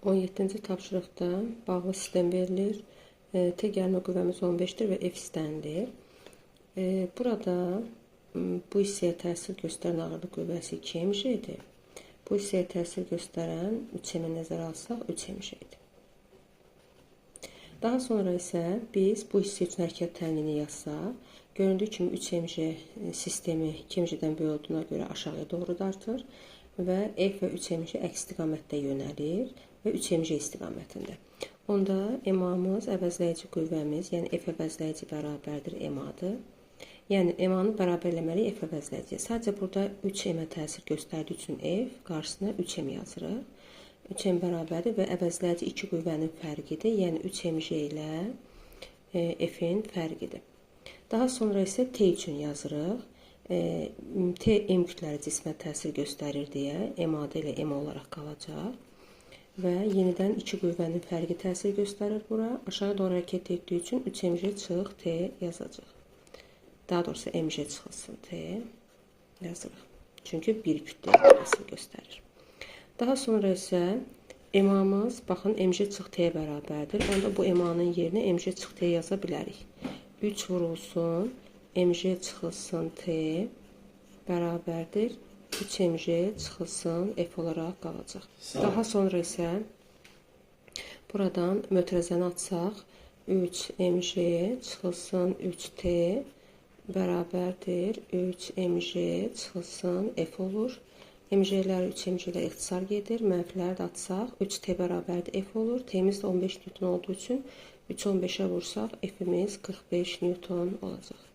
17-ci tapşırıqda bağlı sistem verilir. T gəlmə qüvvəmiz 15-dir və F istənilir. Burada bu hissəyə təsir göstərən ağırlıq qüvvəsi 2 mj'dir. Bu hissəyə təsir göstərən 3 m nəzərə alsaq 3 mj'dir. Daha sonra isə biz bu hissə üçün hərəkət tənliyini yazsaq, göründüyü kimi 3 mj sistemi 2 mj'dən böyük olduğuna görə aşağıya doğru dartır və F və 3 mj əks istiqamətdə yönəlir və 3 mj istiqamətində. Onda MA-mız əvəzləyici qüvvəmiz, yəni F əvəzləyici bərabərdir MA-dır. Yəni MA-nı bərabərləməliyik F əvəzləyiciyə. Sadəcə burada 3 m təsir göstərdiyi üçün F qarşısına 3 m yazırıq. 3 m bərabərdir və əvəzləyici iki qüvvənin fərqidir. Yəni 3 mj ilə F-in fərqidir. Daha sonra isə T üçün yazırıq. T M kütləli cismə təsir göstərir deyə MA-da ilə MA olaraq qalacaq. Və yenidən iki qüvvənin fərqi təsir göstərir bura. Aşağı doğru hərəkət etdiyi üçün 3 mj çıx T yazacaq. Daha doğrusu mj çıxılsın T yazırıq. Çünki bir kütlə təsir göstərir. Daha sonra isə MA-mız, baxın, mj çıx T-yə bərabərdir. Onda bu MA-nın yerinə mj çıx T yaza bilərik. 3 vurulsun, mj çıxılsın T bərabərdir. 3 mj çıxılsın F olaraq qalacaq. Daha sonra isə buradan mötərəzəni atsaq, 3 mj çıxılsın 3T bərabərdir 3 mj çıxılsın F olur. Mj'lər 3 mj ilə ixtisar gedir. Mənfiləri də atsaq 3T bərabərdir F olur. T'miz də 15 Newton olduğu üçün 3 15-ə vursaq F'imiz 45 Newton olacaq.